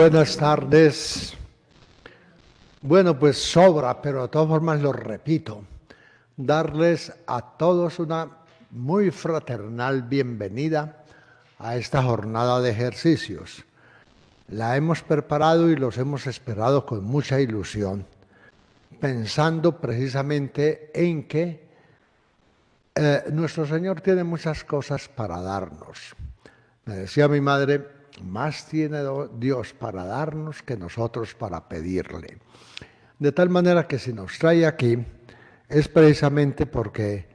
Buenas tardes. Bueno, pues sobra, pero de todas formas lo repito, darles a todos una muy fraternal bienvenida a esta jornada de ejercicios. La hemos preparado y los hemos esperado con mucha ilusión, pensando precisamente en que nuestro Señor tiene muchas cosas para darnos. Me decía mi madre, más tiene Dios para darnos que nosotros para pedirle. De tal manera que si nos trae aquí es precisamente porque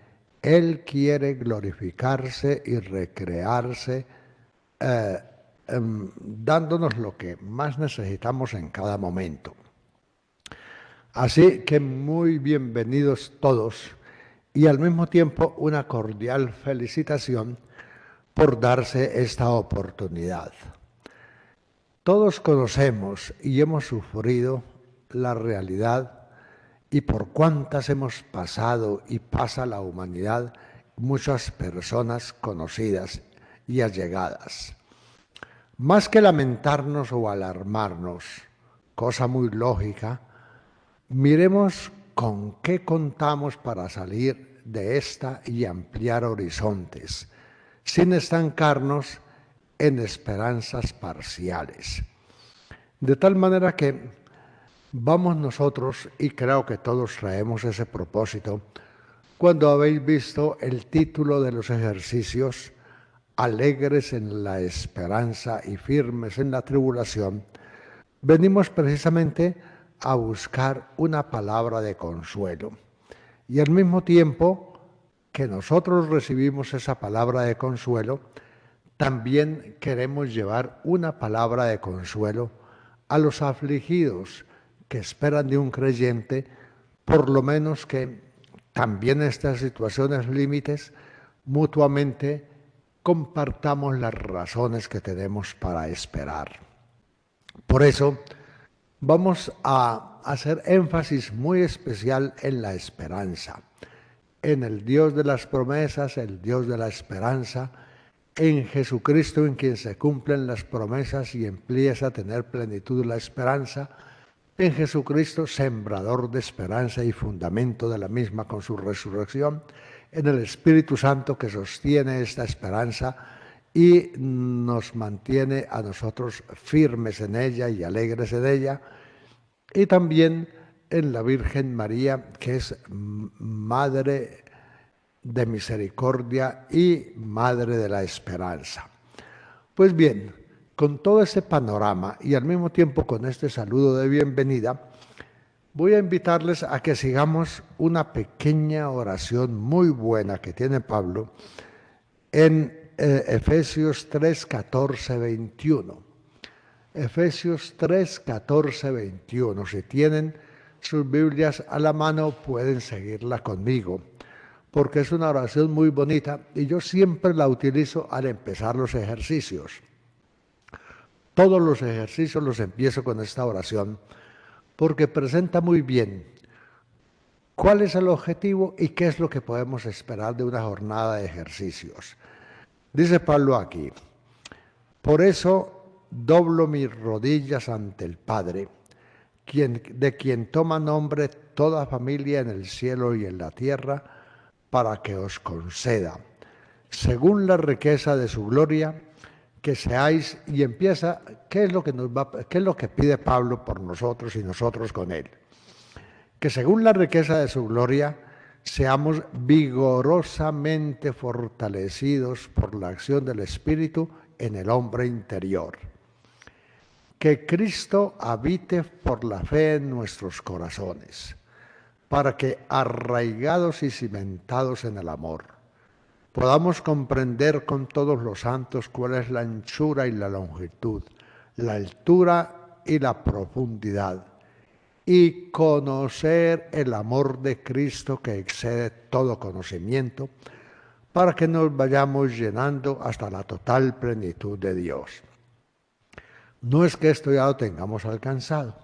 Él quiere glorificarse y recrearse, dándonos lo que más necesitamos en cada momento. Así que muy bienvenidos todos y al mismo tiempo una cordial felicitación por darse esta oportunidad. Todos conocemos y hemos sufrido la realidad y por cuántas hemos pasado y pasa la humanidad, muchas personas conocidas y allegadas. Más que lamentarnos o alarmarnos, cosa muy lógica, miremos con qué contamos para salir de esta y ampliar horizontes, sin estancarnos en esperanzas parciales. De tal manera que vamos nosotros, y creo que todos traemos ese propósito, cuando habéis visto el título de los ejercicios, alegres en la esperanza y firmes en la tribulación, venimos precisamente a buscar una palabra de consuelo. Y al mismo tiempo que nosotros recibimos esa palabra de consuelo, también queremos llevar una palabra de consuelo a los afligidos que esperan de un creyente, por lo menos que también en estas situaciones límites mutuamente compartamos las razones que tenemos para esperar. Por eso vamos a hacer énfasis muy especial en la esperanza, en el Dios de las promesas, el Dios de la esperanza, en Jesucristo en quien se cumplen las promesas y empieza a tener plenitud la esperanza, en Jesucristo sembrador de esperanza y fundamento de la misma con su resurrección, en el Espíritu Santo que sostiene esta esperanza y nos mantiene a nosotros firmes en ella y alegres en ella, y también en la Virgen María, que es Madre de misericordia y Madre de la esperanza. Pues bien, con todo este panorama y al mismo tiempo con este saludo de bienvenida, voy a invitarles a que sigamos una pequeña oración muy buena que tiene Pablo en Efesios 3, 14, 21. Efesios 3, 14, 21. Si tienen sus Biblias a la mano, pueden seguirla conmigo, porque es una oración muy bonita y yo siempre la utilizo al empezar los ejercicios. Todos los ejercicios los empiezo con esta oración porque presenta muy bien cuál es el objetivo y qué es lo que podemos esperar de una jornada de ejercicios. Dice Pablo aquí, por eso doblo mis rodillas ante el Padre, de quien toma nombre toda familia en el cielo y en la tierra, para que os conceda, según la riqueza de su gloria, que seáis, y empieza, ¿qué es lo que pide Pablo por nosotros y nosotros con él? Que según la riqueza de su gloria, seamos vigorosamente fortalecidos por la acción del Espíritu en el hombre interior. Que Cristo habite por la fe en nuestros corazones, para que, arraigados y cimentados en el amor, podamos comprender con todos los santos cuál es la anchura y la longitud, la altura y la profundidad, y conocer el amor de Cristo que excede todo conocimiento, para que nos vayamos llenando hasta la total plenitud de Dios. No es que esto ya lo tengamos alcanzado.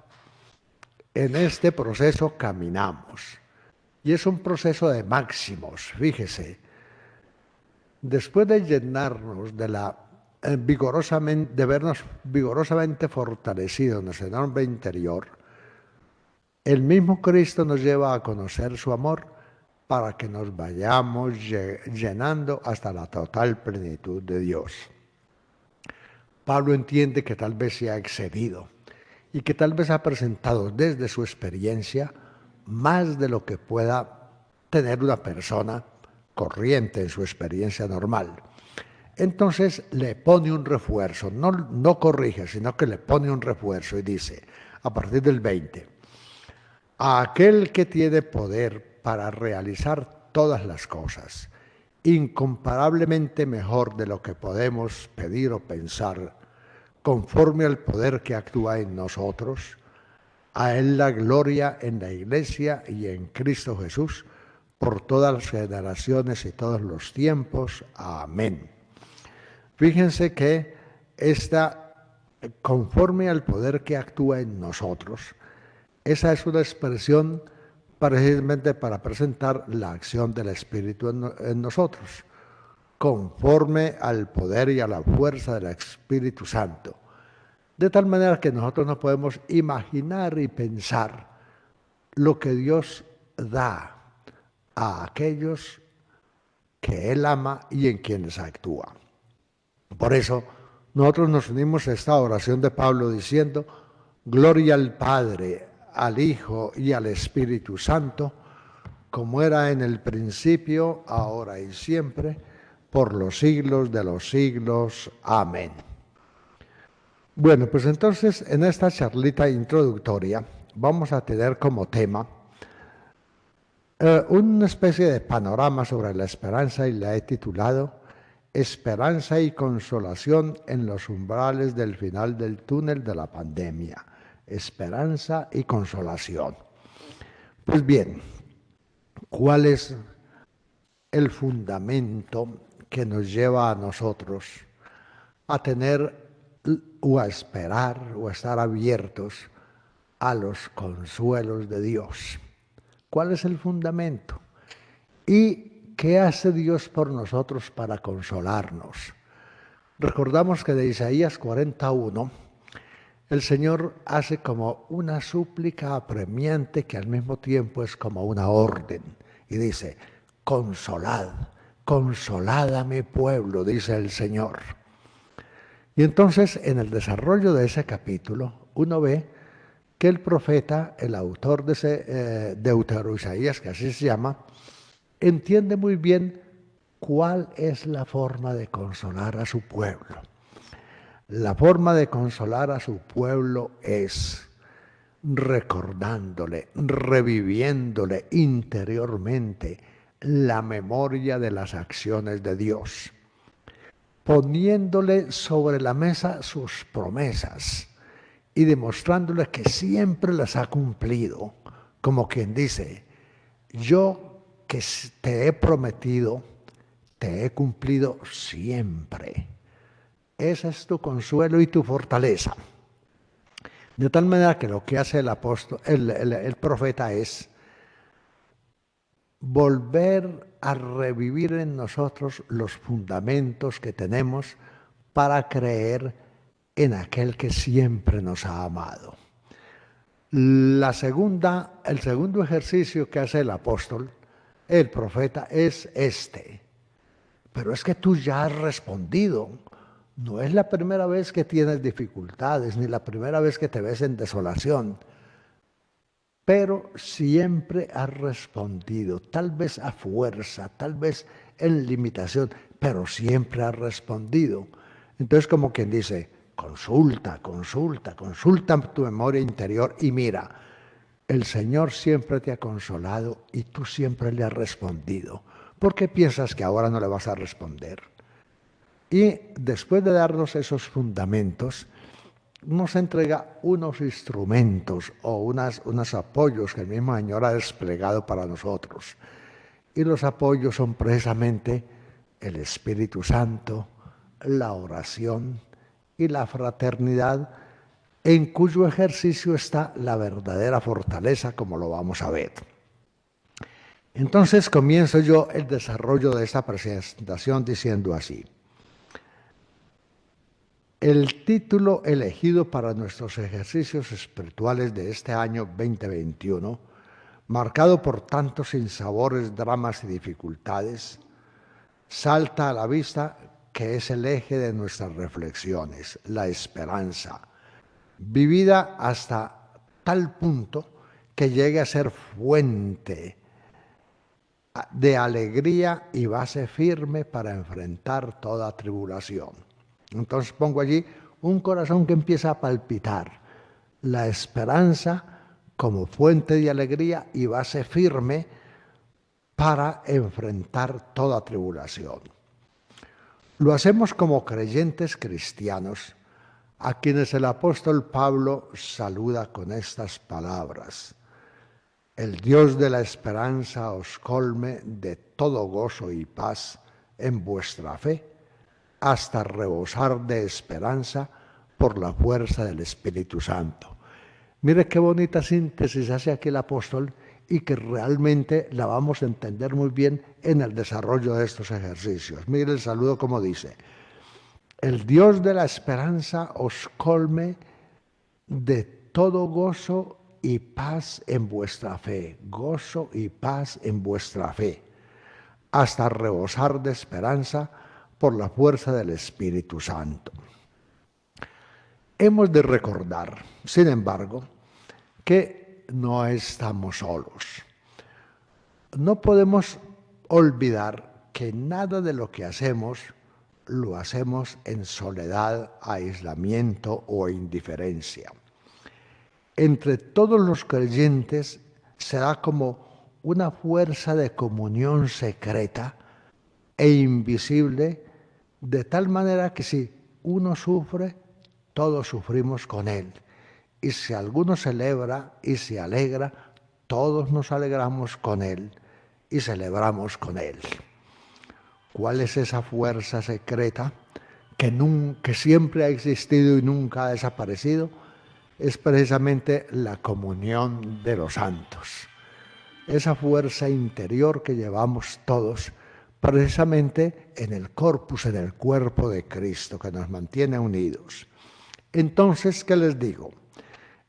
En este proceso caminamos. Y es un proceso de máximos, fíjese. Después de llenarnos de la vigorosamente, de vernos vigorosamente fortalecidos en nuestro hombre interior, el mismo Cristo nos lleva a conocer su amor para que nos vayamos llenando hasta la total plenitud de Dios. Pablo entiende que tal vez se ha excedido y que tal vez ha presentado desde su experiencia más de lo que pueda tener una persona corriente en su experiencia normal. Entonces le pone un refuerzo, no corrige, sino que le pone un refuerzo y dice, a partir del 20, a aquel que tiene poder para realizar todas las cosas, incomparablemente mejor de lo que podemos pedir o pensar, conforme al poder que actúa en nosotros, a Él la gloria en la Iglesia y en Cristo Jesús, por todas las generaciones y todos los tiempos. Amén. Fíjense que conforme al poder que actúa en nosotros, esa es una expresión precisamente para presentar la acción del Espíritu en nosotros, conforme al poder y a la fuerza del Espíritu Santo. De tal manera que nosotros no podemos imaginar y pensar lo que Dios da a aquellos que Él ama y en quienes actúa. Por eso nosotros nos unimos a esta oración de Pablo diciendo, gloria al Padre, al Hijo y al Espíritu Santo, como era en el principio, ahora y siempre, por los siglos de los siglos. Amén. Bueno, pues entonces en esta charlita introductoria vamos a tener como tema una especie de panorama sobre la esperanza y la he titulado Esperanza y consolación en los umbrales del final del túnel de la pandemia. Esperanza y consolación. Pues bien, ¿cuál es el fundamento que nos lleva a nosotros a tener o a esperar o a estar abiertos a los consuelos de Dios? ¿Cuál es el fundamento? ¿Y qué hace Dios por nosotros para consolarnos? Recordamos que de Isaías 41, el Señor hace como una súplica apremiante que al mismo tiempo es como una orden. Y dice, consolad, consolad a mi pueblo, dice el Señor. Y entonces en el desarrollo de ese capítulo, uno ve que el profeta, el autor de ese Deutero Isaías, que así se llama, entiende muy bien cuál es la forma de consolar a su pueblo. La forma de consolar a su pueblo es recordándole, reviviéndole interiormente la memoria de las acciones de Dios, poniéndole sobre la mesa sus promesas y demostrándole que siempre las ha cumplido, como quien dice, yo que te he prometido, te he cumplido siempre. Ese es tu consuelo y tu fortaleza. De tal manera que lo que hace el profeta es volver a revivir en nosotros los fundamentos que tenemos para creer en aquel que siempre nos ha amado. El segundo ejercicio que hace el apóstol, el profeta, es este. Pero es que tú ya has respondido. No es la primera vez que tienes dificultades, ni la primera vez que te ves en desolación. Pero siempre has respondido, tal vez a fuerza, tal vez en limitación, pero siempre has respondido. Entonces, como quien dice, consulta tu memoria interior y mira, el Señor siempre te ha consolado y tú siempre le has respondido. ¿Por qué piensas que ahora no le vas a responder? Y después de darnos esos fundamentos, nos entrega unos instrumentos o unos apoyos que el mismo Señor ha desplegado para nosotros. Y los apoyos son precisamente el Espíritu Santo, la oración y la fraternidad, en cuyo ejercicio está la verdadera fortaleza, como lo vamos a ver. Entonces comienzo yo el desarrollo de esta presentación diciendo así. El título elegido para nuestros ejercicios espirituales de este año 2021, marcado por tantos sinsabores, dramas y dificultades, salta a la vista que es el eje de nuestras reflexiones, la esperanza, vivida hasta tal punto que llegue a ser fuente de alegría y base firme para enfrentar toda tribulación. Entonces pongo allí un corazón que empieza a palpitar, la esperanza como fuente de alegría y base firme para enfrentar toda tribulación. Lo hacemos como creyentes cristianos, a quienes el apóstol Pablo saluda con estas palabras: el Dios de la esperanza os colme de todo gozo y paz en vuestra fe, hasta rebosar de esperanza por la fuerza del Espíritu Santo. Mire qué bonita síntesis hace aquí el apóstol y que realmente la vamos a entender muy bien en el desarrollo de estos ejercicios. Mire el saludo como dice: el Dios de la esperanza os colme de todo gozo y paz en vuestra fe, gozo y paz en vuestra fe, hasta rebosar de esperanza por la fuerza del Espíritu Santo. Hemos de recordar, sin embargo, que no estamos solos. No podemos olvidar que nada de lo que hacemos lo hacemos en soledad, aislamiento o indiferencia. Entre todos los creyentes se da como una fuerza de comunión secreta e invisible, de tal manera que si uno sufre, todos sufrimos con él. Y si alguno celebra y se alegra, todos nos alegramos con él y celebramos con él. ¿Cuál es esa fuerza secreta que siempre ha existido y nunca ha desaparecido? Es precisamente la comunión de los santos. Esa fuerza interior que llevamos todos precisamente en el corpus, en el cuerpo de Cristo, que nos mantiene unidos. Entonces, ¿qué les digo?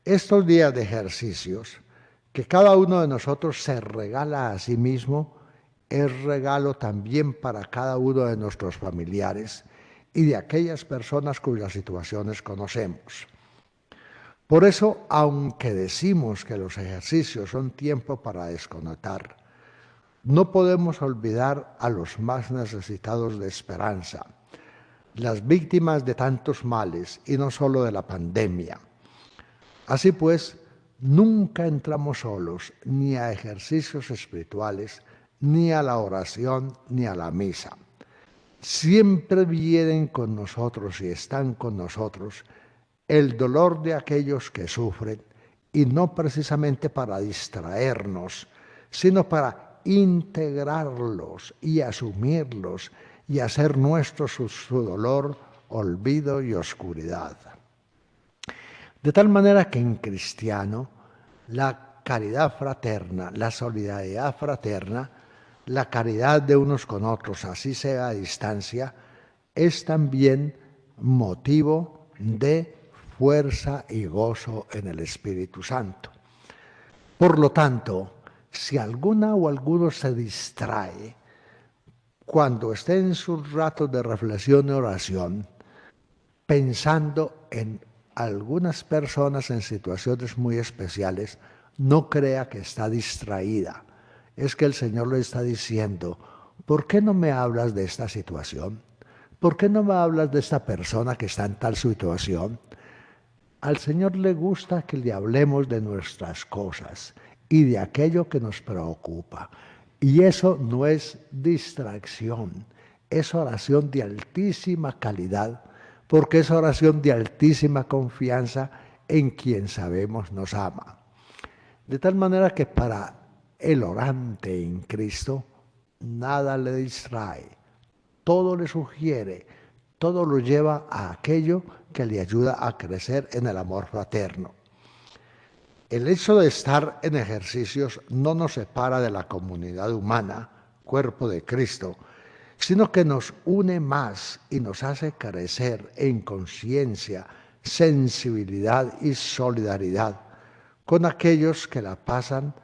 Estos días de ejercicios, que cada uno de nosotros se regala a sí mismo, es regalo también para cada uno de nuestros familiares y de aquellas personas cuyas situaciones conocemos. Por eso, aunque decimos que los ejercicios son tiempo para desconectar, no podemos olvidar a los más necesitados de esperanza, las víctimas de tantos males y no solo de la pandemia. Así pues, nunca entramos solos ni a ejercicios espirituales, ni a la oración, ni a la misa. Siempre vienen con nosotros y están con nosotros el dolor de aquellos que sufren, y no precisamente para distraernos, sino para integrarlos y asumirlos y hacer nuestro su dolor, olvido y oscuridad. De tal manera que en cristiano la caridad fraterna, la solidaridad fraterna, la caridad de unos con otros, así sea a distancia, es también motivo de fuerza y gozo en el Espíritu Santo. Por lo tanto, si alguna o alguno se distrae cuando esté en sus ratos de reflexión y oración, pensando en algunas personas en situaciones muy especiales, no crea que está distraída. Es que el Señor le está diciendo: ¿por qué no me hablas de esta situación? ¿Por qué no me hablas de esta persona que está en tal situación? Al Señor le gusta que le hablemos de nuestras cosas y de aquello que nos preocupa. Y eso no es distracción, es oración de altísima calidad, porque es oración de altísima confianza en quien sabemos nos ama. De tal manera que para el orante en Cristo, nada le distrae, todo le sugiere, todo lo lleva a aquello que le ayuda a crecer en el amor fraterno. El hecho de estar en ejercicios no nos separa de la comunidad humana, cuerpo de Cristo, sino que nos une más y nos hace crecer en conciencia, sensibilidad y solidaridad con aquellos que la pasan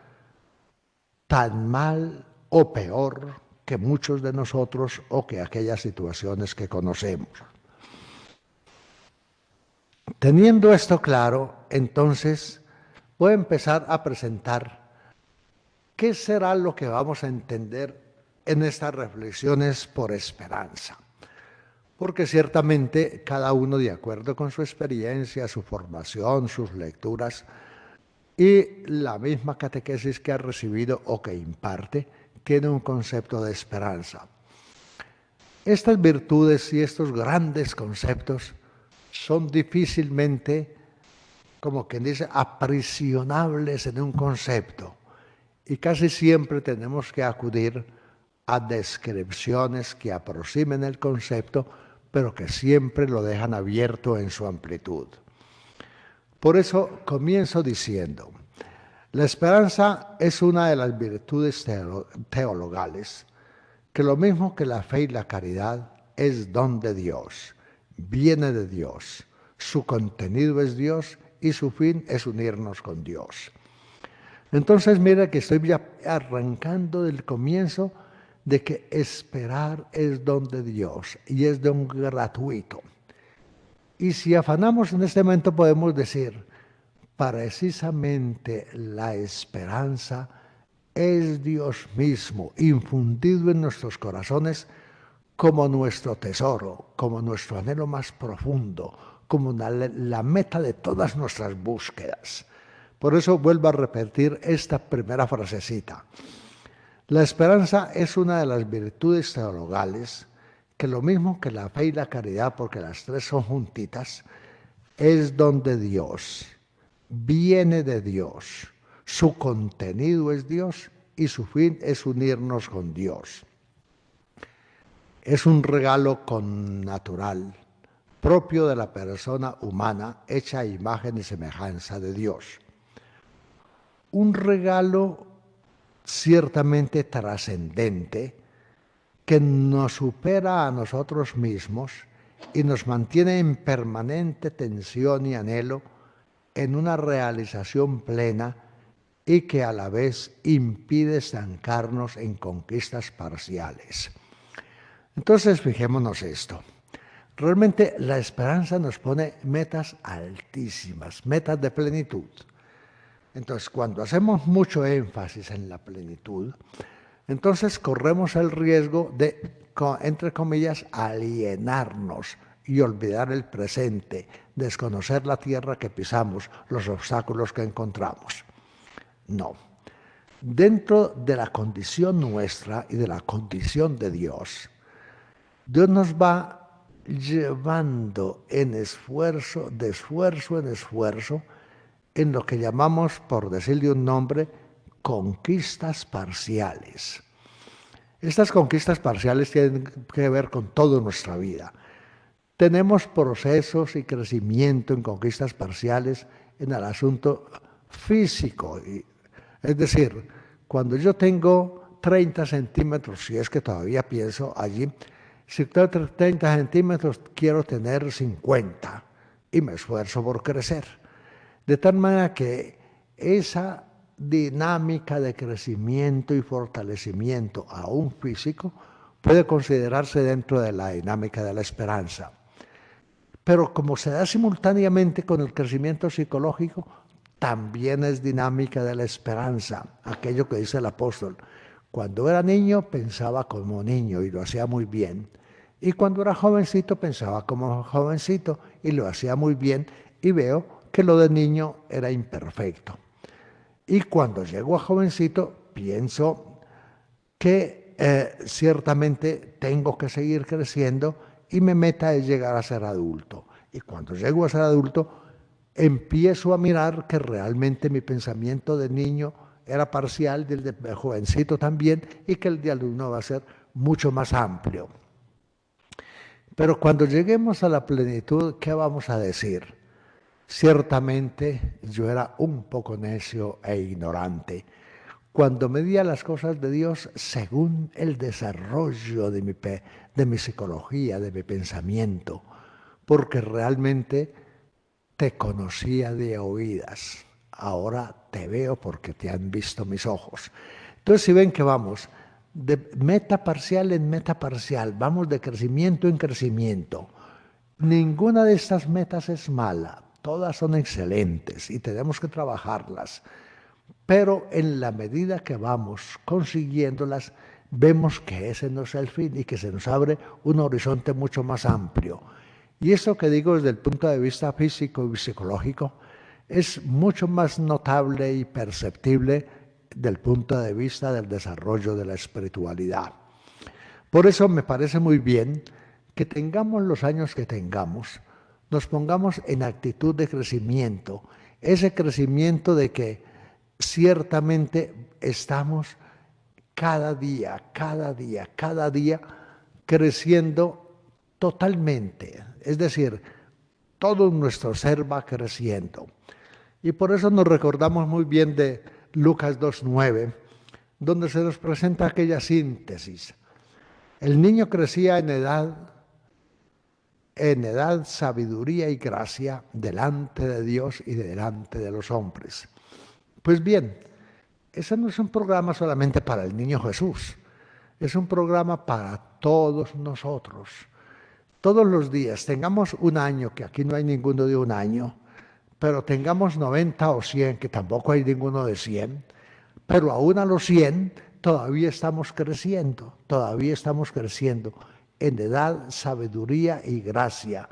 tan mal o peor que muchos de nosotros o que aquellas situaciones que conocemos. Teniendo esto claro, entonces voy a empezar a presentar qué será lo que vamos a entender en estas reflexiones por esperanza. Porque ciertamente cada uno, de acuerdo con su experiencia, su formación, sus lecturas y la misma catequesis que ha recibido o que imparte, tiene un concepto de esperanza. Estas virtudes y estos grandes conceptos son difícilmente, como quien dice, aprisionables en un concepto. Y casi siempre tenemos que acudir a descripciones que aproximen el concepto, pero que siempre lo dejan abierto en su amplitud. Por eso comienzo diciendo, la esperanza es una de las virtudes teologales, que lo mismo que la fe y la caridad es don de Dios, viene de Dios, su contenido es Dios y su fin es unirnos con Dios. Entonces mira que estoy ya arrancando del comienzo de que esperar es don de Dios y es don gratuito. Y si afanamos en este momento podemos decir, precisamente la esperanza es Dios mismo, infundido en nuestros corazones como nuestro tesoro, como nuestro anhelo más profundo, como la meta de todas nuestras búsquedas. Por eso vuelvo a repetir esta primera frasecita. La esperanza es una de las virtudes teologales que lo mismo que la fe y la caridad, porque las tres son juntitas, es don de Dios, viene de Dios, su contenido es Dios y su fin es unirnos con Dios. Es un regalo connatural, propio de la persona humana, hecha a imagen y semejanza de Dios. Un regalo ciertamente trascendente que nos supera a nosotros mismos y nos mantiene en permanente tensión y anhelo en una realización plena y que a la vez impide estancarnos en conquistas parciales. Entonces, fijémonos esto. Realmente la esperanza nos pone metas altísimas, metas de plenitud. Entonces, cuando hacemos mucho énfasis en la plenitud, entonces corremos el riesgo de, entre comillas, alienarnos y olvidar el presente, desconocer la tierra que pisamos, los obstáculos que encontramos. No. Dentro de la condición nuestra y de la condición de Dios, Dios nos va llevando en esfuerzo, de esfuerzo en esfuerzo, en lo que llamamos, por decirle un nombre, conquistas parciales. Estas conquistas parciales tienen que ver con toda nuestra vida. Tenemos procesos y crecimiento en conquistas parciales en el asunto físico. Es decir, cuando yo tengo 30 centímetros, si es que todavía pienso allí, si tengo 30 centímetros quiero tener 50 y me esfuerzo por crecer. De tal manera que esa dinámica de crecimiento y fortalecimiento aún físico puede considerarse dentro de la dinámica de la esperanza. Pero como se da simultáneamente con el crecimiento psicológico, también es dinámica de la esperanza, aquello que dice el apóstol. Cuando era niño pensaba como niño y lo hacía muy bien. Y cuando era jovencito pensaba como jovencito y lo hacía muy bien. Y veo que lo de niño era imperfecto. Y cuando llego a jovencito pienso que ciertamente tengo que seguir creciendo y mi meta es llegar a ser adulto. Y cuando llego a ser adulto empiezo a mirar que realmente mi pensamiento de niño era parcial, del de jovencito también, y que el de alumno va a ser mucho más amplio. Pero cuando lleguemos a la plenitud, ¿qué vamos a decir? Ciertamente yo era un poco necio e ignorante cuando medía las cosas de Dios según el desarrollo de mi psicología, de mi pensamiento, porque realmente te conocía de oídas. Ahora te veo porque te han visto mis ojos. Entonces, si ven que vamos de meta parcial en meta parcial, vamos de crecimiento en crecimiento. Ninguna de estas metas es mala, todas son excelentes y tenemos que trabajarlas. Pero en la medida que vamos consiguiéndolas, vemos que ese no es el fin y que se nos abre un horizonte mucho más amplio. Y esto que digo desde el punto de vista físico y psicológico es mucho más notable y perceptible del punto de vista del desarrollo de la espiritualidad. Por eso me parece muy bien que tengamos los años que tengamos, nos pongamos en actitud de crecimiento, ese crecimiento de que ciertamente estamos cada día creciendo totalmente. Es decir, todo nuestro ser va creciendo. Y por eso nos recordamos muy bien de Lucas 2:9, donde se nos presenta aquella síntesis. El niño crecía en edad, sabiduría y gracia delante de Dios y delante de los hombres. Pues bien, ese no es un programa solamente para el niño Jesús, es un programa para todos nosotros. Todos los días, tengamos un año, que aquí no hay ninguno de un año, pero tengamos 90 o 100, que tampoco hay ninguno de 100, pero aún a los 100 todavía estamos creciendo en edad, sabiduría y gracia,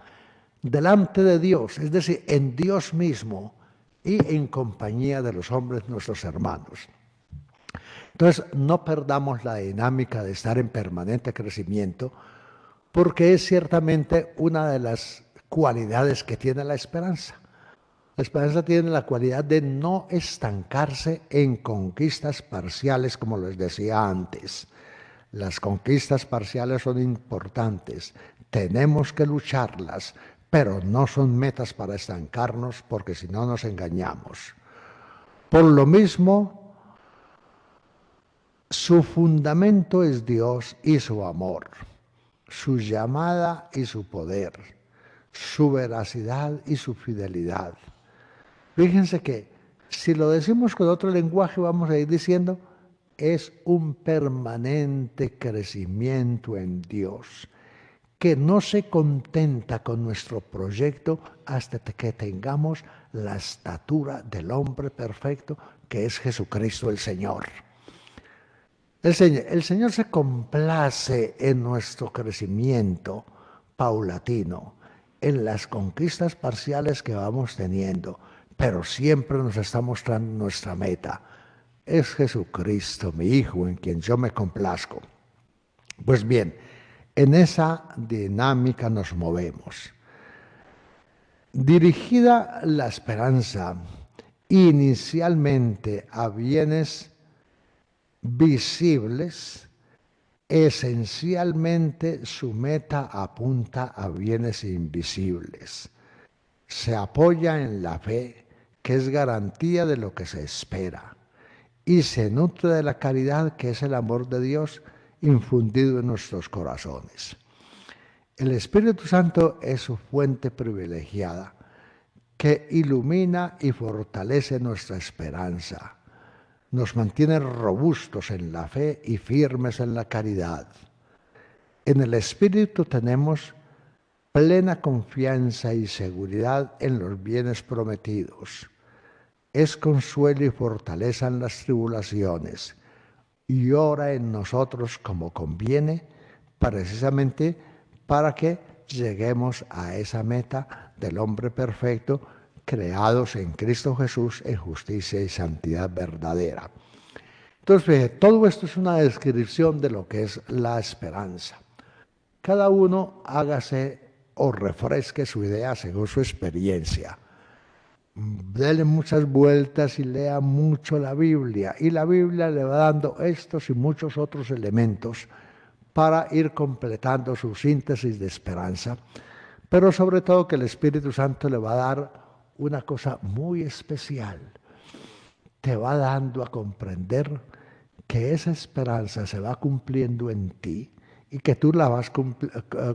delante de Dios, es decir, en Dios mismo y en compañía de los hombres, nuestros hermanos. Entonces, no perdamos la dinámica de estar en permanente crecimiento, porque es ciertamente una de las cualidades que tiene la esperanza. La esperanza tiene la cualidad de no estancarse en conquistas parciales, como les decía antes. Las conquistas parciales son importantes, tenemos que lucharlas, pero no son metas para estancarnos, porque si no nos engañamos. Por lo mismo, su fundamento es Dios y su amor, su llamada y su poder, su veracidad y su fidelidad. Fíjense que si lo decimos con otro lenguaje, vamos a ir diciendo, es un permanente crecimiento en Dios, que no se contenta con nuestro proyecto hasta que tengamos la estatura del hombre perfecto, que es Jesucristo el Señor. El Señor se complace en nuestro crecimiento paulatino, en las conquistas parciales que vamos teniendo, pero siempre nos está mostrando nuestra meta. Es Jesucristo, mi Hijo, en quien yo me complazco. Pues bien, en esa dinámica nos movemos. Dirigida la esperanza inicialmente a bienes visibles, esencialmente su meta apunta a bienes invisibles. Se apoya en la fe, que es garantía de lo que se espera, y se nutre de la caridad, que es el amor de Dios infundido en nuestros corazones. El Espíritu Santo es su fuente privilegiada, que ilumina y fortalece nuestra esperanza. Nos mantiene robustos en la fe y firmes en la caridad. En el Espíritu tenemos plena confianza y seguridad en los bienes prometidos. Es consuelo y fortaleza en las tribulaciones, y ora en nosotros como conviene, precisamente para que lleguemos a esa meta del hombre perfecto, creados en Cristo Jesús en justicia y santidad verdadera. Entonces, todo esto es una descripción de lo que es la esperanza. Cada uno hágase o refresque su idea según su experiencia. Dele muchas vueltas y lea mucho la Biblia. Y la Biblia le va dando estos y muchos otros elementos para ir completando su síntesis de esperanza. Pero sobre todo que el Espíritu Santo le va a dar una cosa muy especial, te va dando a comprender que esa esperanza se va cumpliendo en ti y que tú la vas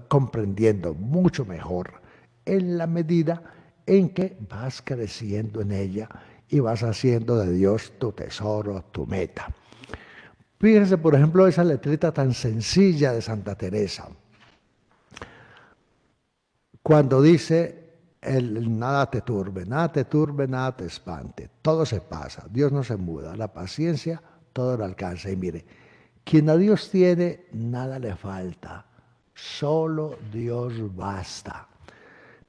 comprendiendo mucho mejor en la medida en que vas creciendo en ella y vas haciendo de Dios tu tesoro, tu meta. Fíjense, por ejemplo, esa letrita tan sencilla de Santa Teresa. Cuando dice, nada te turbe, nada te turbe, nada te espante, todo se pasa, Dios no se muda, la paciencia todo lo alcanza. Y mire, quien a Dios tiene, nada le falta, solo Dios basta.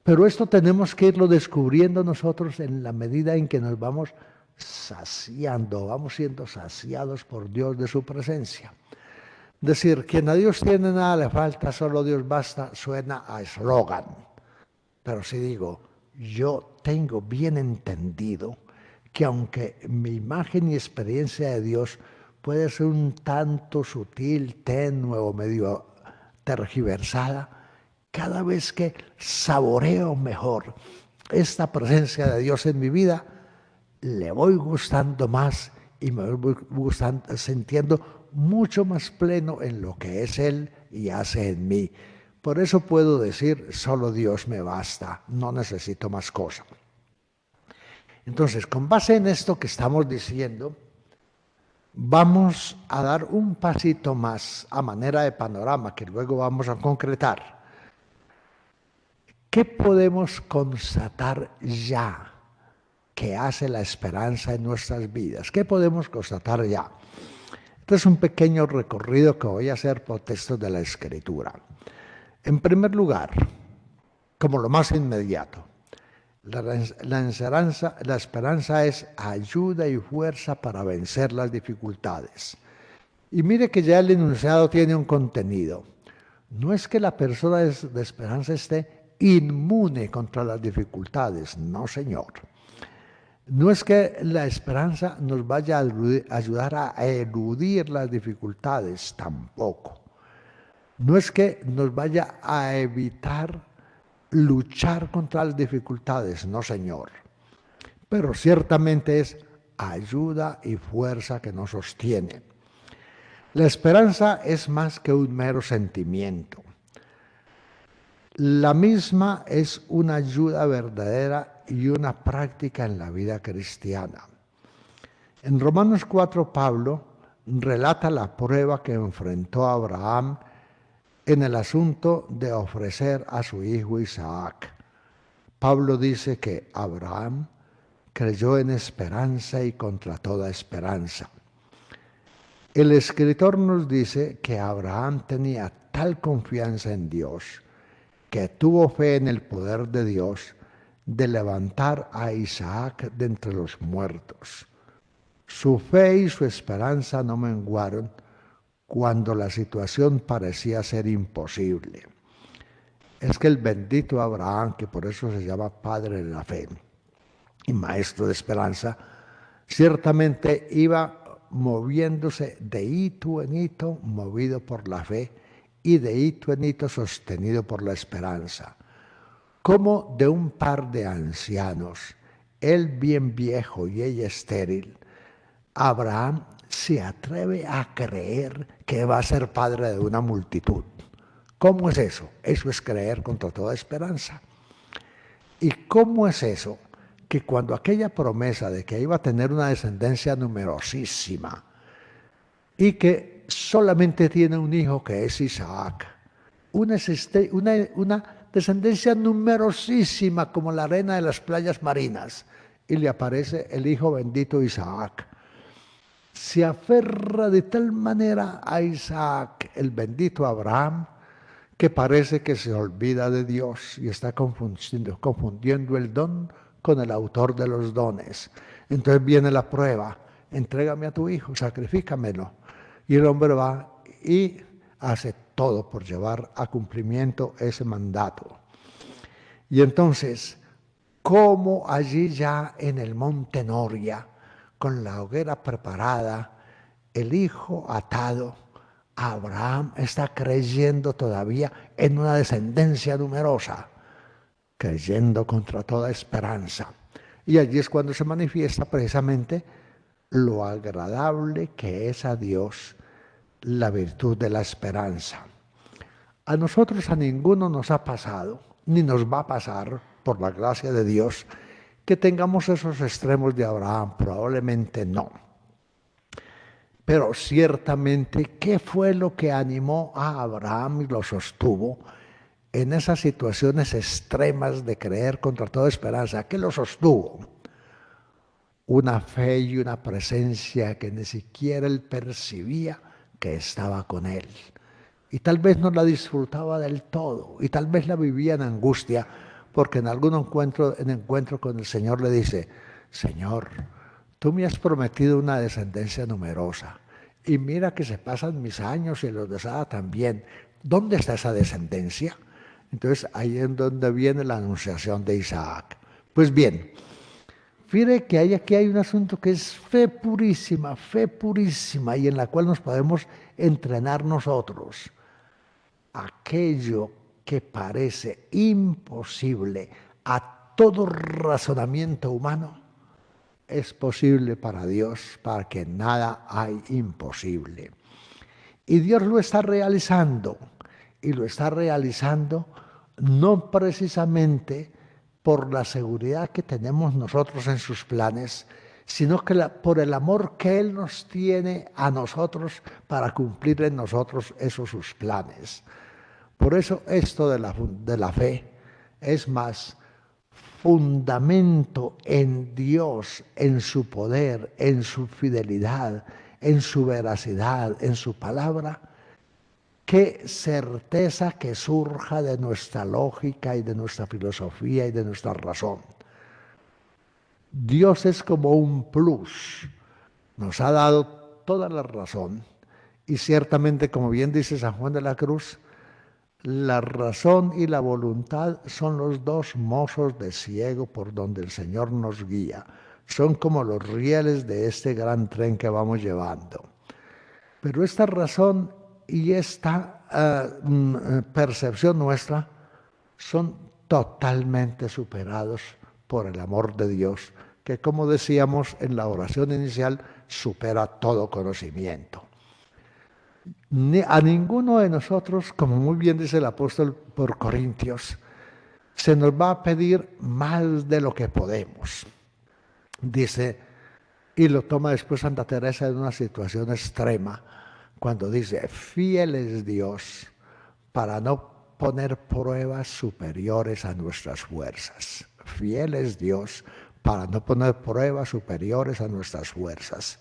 Pero esto tenemos que irlo descubriendo nosotros en la medida en que nos vamos saciando, vamos siendo saciados por Dios de su presencia. Decir, quien a Dios tiene nada le falta, solo Dios basta, suena a eslogan. Pero si digo, yo tengo bien entendido que aunque mi imagen y experiencia de Dios puede ser un tanto sutil, tenue o medio tergiversada, cada vez que saboreo mejor esta presencia de Dios en mi vida, le voy gustando más y me voy sintiendo mucho más pleno en lo que es Él y hace en mí. Por eso puedo decir, solo Dios me basta, no necesito más cosas. Entonces, con base en esto que estamos diciendo, vamos a dar un pasito más a manera de panorama que luego vamos a concretar. ¿Qué podemos constatar ya que hace la esperanza en nuestras vidas? ¿Qué podemos constatar ya? Este es un pequeño recorrido que voy a hacer por textos de la Escritura. En primer lugar, como lo más inmediato, la esperanza es ayuda y fuerza para vencer las dificultades. Y mire que ya el enunciado tiene un contenido. No es que la persona de esperanza esté inmune contra las dificultades, no, señor. No es que la esperanza nos vaya a ayudar a eludir las dificultades, tampoco. No es que nos vaya a evitar luchar contra las dificultades, no, señor. Pero ciertamente es ayuda y fuerza que nos sostiene. La esperanza es más que un mero sentimiento. La misma es una ayuda verdadera y una práctica en la vida cristiana. En Romanos 4, Pablo relata la prueba que enfrentó a Abraham en el asunto de ofrecer a su hijo Isaac. Pablo dice que Abraham creyó en esperanza y contra toda esperanza. El escritor nos dice que Abraham tenía tal confianza en Dios que tuvo fe en el poder de Dios de levantar a Isaac de entre los muertos. Su fe y su esperanza no menguaron cuando la situación parecía ser imposible. Es que el bendito Abraham, que por eso se llama padre de la fe y maestro de esperanza, ciertamente iba moviéndose de hito en hito, movido por la fe, y de hito en hito sostenido por la esperanza. Como de un par de ancianos, él bien viejo y ella estéril, Abraham se atreve a creer que va a ser padre de una multitud. ¿Cómo es eso? Eso es creer contra toda esperanza. ¿Y cómo es eso? Que cuando aquella promesa de que iba a tener una descendencia numerosísima y que solamente tiene un hijo que es Isaac, una descendencia numerosísima como la arena de las playas marinas, y le aparece el hijo bendito Isaac. Se aferra de tal manera a Isaac, el bendito Abraham, que parece que se olvida de Dios y está confundiendo el don con el autor de los dones. Entonces viene la prueba: entrégame a tu hijo, sacrifícamelo. Y el hombre va y hace todo por llevar a cumplimiento ese mandato. Y entonces, como allí ya en el monte Noria, con la hoguera preparada, el hijo atado, Abraham está creyendo todavía en una descendencia numerosa, creyendo contra toda esperanza. Y allí es cuando se manifiesta precisamente lo agradable que es a Dios la virtud de la esperanza. A nosotros, a ninguno nos ha pasado, ni nos va a pasar, por la gracia de Dios, que tengamos esos extremos de Abraham. Probablemente no. Pero ciertamente, ¿qué fue lo que animó a Abraham y lo sostuvo en esas situaciones extremas de creer contra toda esperanza? ¿Qué lo sostuvo? Una fe y una presencia que ni siquiera él percibía que estaba con él. Y tal vez no la disfrutaba del todo, y tal vez la vivía en angustia, porque en algún encuentro con el Señor le dice: Señor, tú me has prometido una descendencia numerosa, y mira que se pasan mis años y los de Sara también. ¿Dónde está esa descendencia? Entonces ahí es donde viene la anunciación de Isaac. Pues bien, fíjate que aquí hay un asunto que es fe purísima, y en la cual nos podemos entrenar nosotros. Aquello que parece imposible a todo razonamiento humano es posible para Dios, para que nada hay imposible. Y Dios lo está realizando, y lo está realizando no precisamente por la seguridad que tenemos nosotros en sus planes, sino que por el amor que Él nos tiene a nosotros para cumplir en nosotros esos sus planes. Por eso esto de la fe es más fundamento en Dios, en su poder, en su fidelidad, en su veracidad, en su palabra, que certeza que surja de nuestra lógica y de nuestra filosofía y de nuestra razón. Dios es como un plus, nos ha dado toda la razón, y ciertamente, como bien dice San Juan de la Cruz, la razón y la voluntad son los dos mozos de ciego por donde el Señor nos guía. Son como los rieles de este gran tren que vamos llevando. Pero esta razón y esta percepción nuestra son totalmente superados por el amor de Dios, que, como decíamos en la oración inicial, supera todo conocimiento. A ninguno de nosotros, como muy bien dice el apóstol por Corintios, se nos va a pedir más de lo que podemos. Dice, y lo toma después Santa Teresa en una situación extrema, cuando dice: fiel es Dios para no poner pruebas superiores a nuestras fuerzas. Fiel es Dios para no poner pruebas superiores a nuestras fuerzas.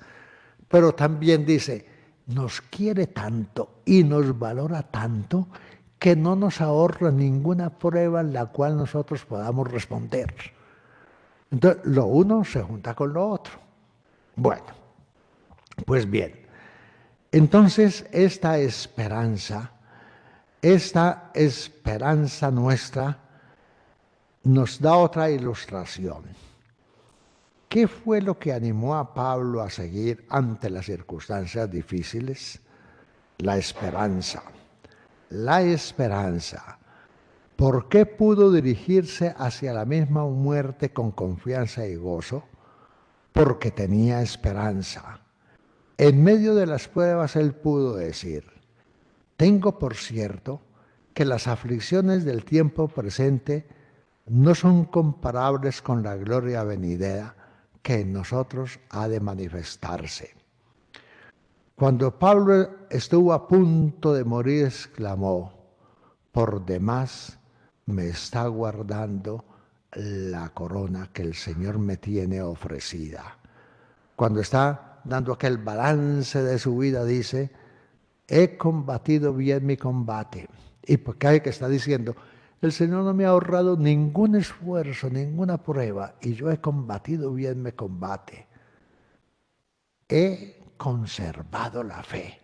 Pero también dice: nos quiere tanto y nos valora tanto que no nos ahorra ninguna prueba en la cual nosotros podamos responder. Entonces, lo uno se junta con lo otro. Bueno, pues bien, entonces esta esperanza nuestra nos da otra ilustración. ¿Qué fue lo que animó a Pablo a seguir ante las circunstancias difíciles? La esperanza. La esperanza. ¿Por qué pudo dirigirse hacia la misma muerte con confianza y gozo? Porque tenía esperanza. En medio de las pruebas él pudo decir: tengo por cierto que las aflicciones del tiempo presente no son comparables con la gloria venidera que en nosotros ha de manifestarse. Cuando Pablo estuvo a punto de morir, exclamó: por demás me está guardando la corona que el Señor me tiene ofrecida. Cuando está dando aquel balance de su vida, dice: he combatido bien mi combate. Y porque hay que está diciendo: el Señor no me ha ahorrado ningún esfuerzo, ninguna prueba, y yo he combatido bien mi combate. He conservado la fe.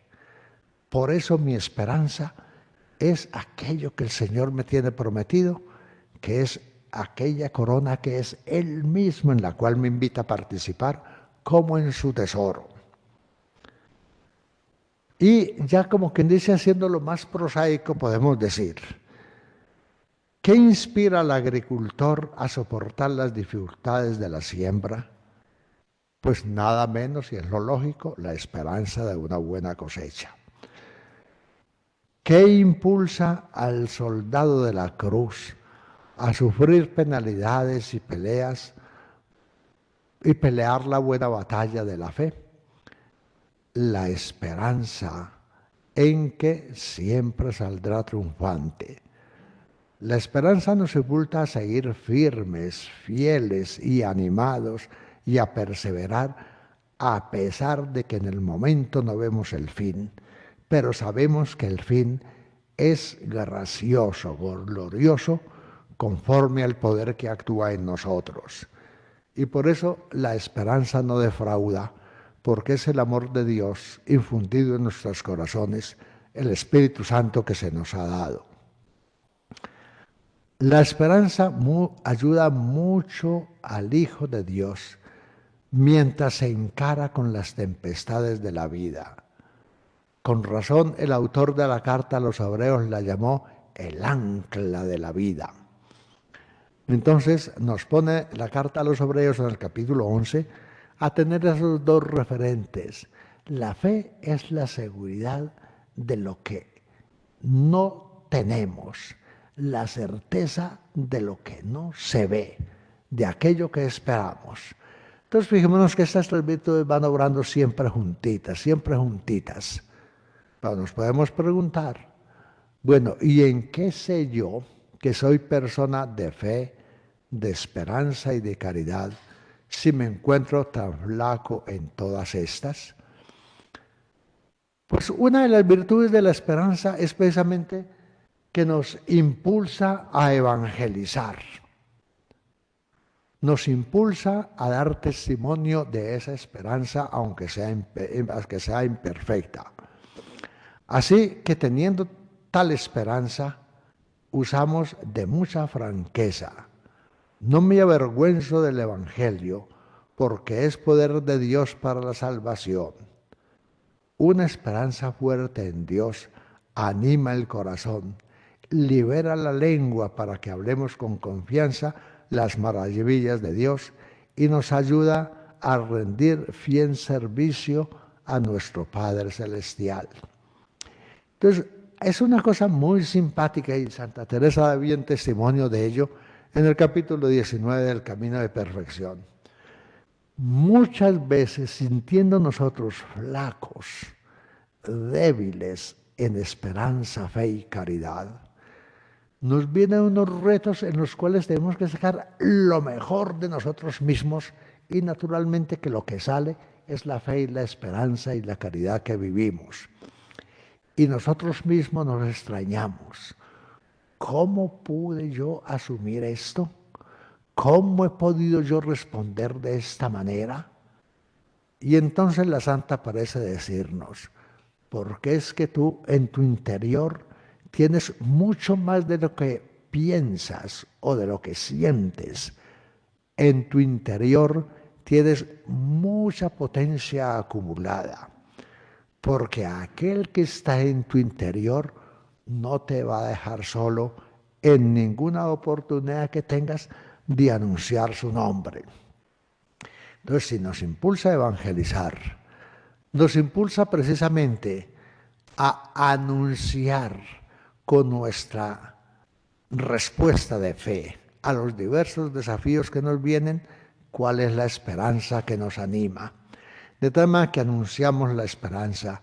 Por eso mi esperanza es aquello que el Señor me tiene prometido, que es aquella corona que es Él mismo, en la cual me invita a participar como en su tesoro. Y ya, como quien dice, haciéndolo más prosaico, podemos decir: ¿qué inspira al agricultor a soportar las dificultades de la siembra? Pues nada menos, y es lo lógico, la esperanza de una buena cosecha. ¿Qué impulsa al soldado de la cruz a sufrir penalidades y peleas y pelear la buena batalla de la fe? La esperanza en que siempre saldrá triunfante. La esperanza nos sepulta a seguir firmes, fieles y animados y a perseverar a pesar de que en el momento no vemos el fin, pero sabemos que el fin es gracioso, glorioso, conforme al poder que actúa en nosotros. Y por eso la esperanza no defrauda, porque es el amor de Dios infundido en nuestros corazones, el Espíritu Santo que se nos ha dado. La esperanza ayuda mucho al Hijo de Dios mientras se encara con las tempestades de la vida. Con razón, el autor de la carta a los hebreos la llamó el ancla de la vida. Entonces nos pone la carta a los hebreos en el capítulo 11 a tener esos dos referentes. La fe es la seguridad de lo que no tenemos, la certeza de lo que no se ve, de aquello que esperamos. Entonces fijémonos que estas tres virtudes van obrando siempre juntitas, siempre juntitas. Pero nos podemos preguntar, bueno, ¿y en qué sé yo que soy persona de fe, de esperanza y de caridad si me encuentro tan flaco en todas estas? Pues una de las virtudes de la esperanza es precisamente que nos impulsa a evangelizar. Nos impulsa a dar testimonio de esa esperanza, aunque sea imperfecta. Así que teniendo tal esperanza, usamos de mucha franqueza. No me avergüenzo del Evangelio, porque es poder de Dios para la salvación. Una esperanza fuerte en Dios anima el corazón, libera la lengua para que hablemos con confianza las maravillas de Dios y nos ayuda a rendir fiel servicio a nuestro Padre Celestial. Entonces, es una cosa muy simpática y Santa Teresa da bien testimonio de ello en el capítulo 19 del Camino de Perfección. Muchas veces sintiendo nosotros flacos, débiles en esperanza, fe y caridad, nos vienen unos retos en los cuales tenemos que sacar lo mejor de nosotros mismos y naturalmente que lo que sale es la fe y la esperanza y la caridad que vivimos. Y nosotros mismos nos extrañamos. ¿Cómo pude yo asumir esto? ¿Cómo he podido yo responder de esta manera? Y entonces la Santa parece decirnos, porque es que tú en tu interior tienes mucho más de lo que piensas o de lo que sientes. En tu interior tienes mucha potencia acumulada, porque aquel que está en tu interior no te va a dejar solo en ninguna oportunidad que tengas de anunciar su nombre. Entonces, si nos impulsa a evangelizar, nos impulsa precisamente a anunciar con nuestra respuesta de fe a los diversos desafíos que nos vienen, cuál es la esperanza que nos anima. De tal manera que anunciamos la esperanza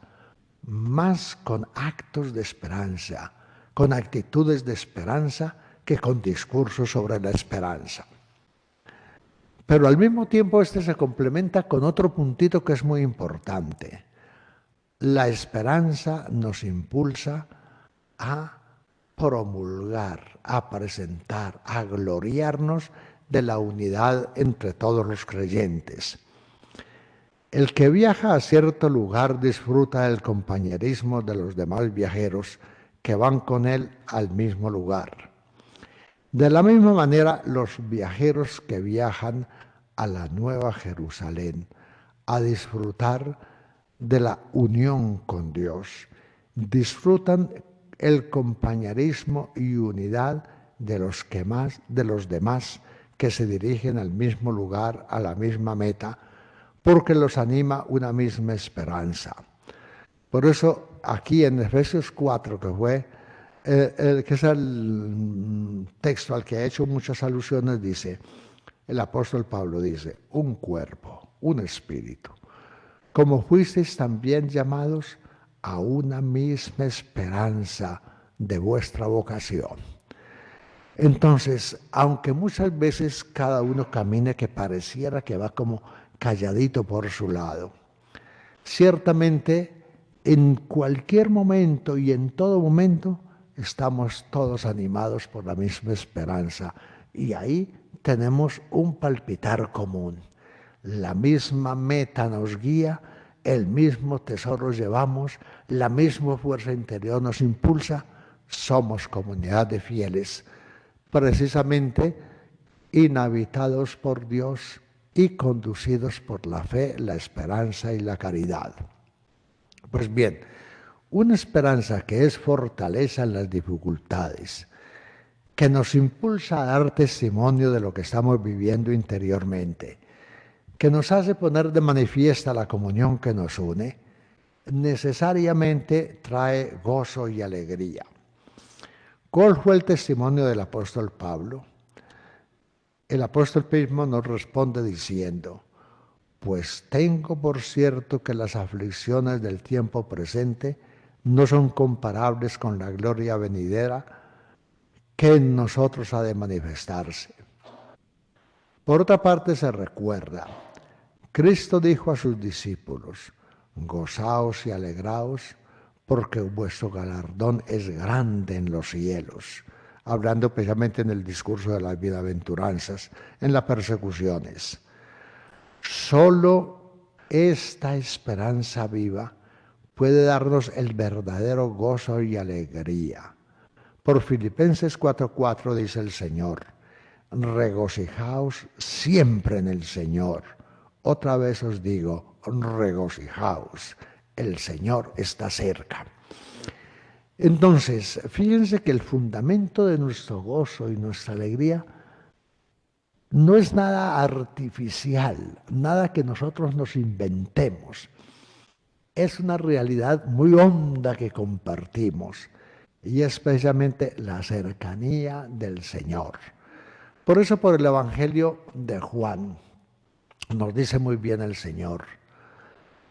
más con actos de esperanza, con actitudes de esperanza, que con discursos sobre la esperanza. Pero al mismo tiempo este se complementa con otro puntito que es muy importante. La esperanza nos impulsa a promulgar, a presentar, a gloriarnos de la unidad entre todos los creyentes. El que viaja a cierto lugar disfruta del compañerismo de los demás viajeros que van con él al mismo lugar. De la misma manera, los viajeros que viajan a la Nueva Jerusalén a disfrutar de la unión con Dios, disfrutan el compañerismo y unidad de los demás que se dirigen al mismo lugar, a la misma meta, porque los anima una misma esperanza. Por eso aquí en Efesios 4, que es el texto al que ha hecho muchas alusiones, dice, el apóstol Pablo dice, un cuerpo, un espíritu, como fuisteis también llamados a una misma esperanza de vuestra vocación. Entonces, aunque muchas veces cada uno camine que pareciera que va como calladito por su lado, ciertamente en cualquier momento y en todo momento estamos todos animados por la misma esperanza y ahí tenemos un palpitar común. La misma meta nos guía, el mismo tesoro llevamos, la misma fuerza interior nos impulsa. Somos comunidad de fieles, precisamente inhabitados por Dios y conducidos por la fe, la esperanza y la caridad. Pues bien, una esperanza que es fortaleza en las dificultades, que nos impulsa a dar testimonio de lo que estamos viviendo interiormente, que nos hace poner de manifiesta la comunión que nos une, necesariamente trae gozo y alegría. ¿Cuál fue el testimonio del apóstol Pablo? El apóstol mismo nos responde diciendo, pues tengo por cierto que las aflicciones del tiempo presente no son comparables con la gloria venidera que en nosotros ha de manifestarse. Por otra parte se recuerda, Cristo dijo a sus discípulos, gozaos y alegraos, porque vuestro galardón es grande en los cielos, hablando precisamente en el discurso de las bienaventuranzas, en las persecuciones. Solo esta esperanza viva puede darnos el verdadero gozo y alegría. Por Filipenses 4:4 dice el Señor, regocijaos siempre en el Señor. Otra vez os digo, regocijaos, el Señor está cerca. Entonces, fíjense que el fundamento de nuestro gozo y nuestra alegría no es nada artificial, nada que nosotros nos inventemos. Es una realidad muy honda que compartimos y es precisamente la cercanía del Señor. Por eso por el Evangelio de Juan nos dice muy bien el Señor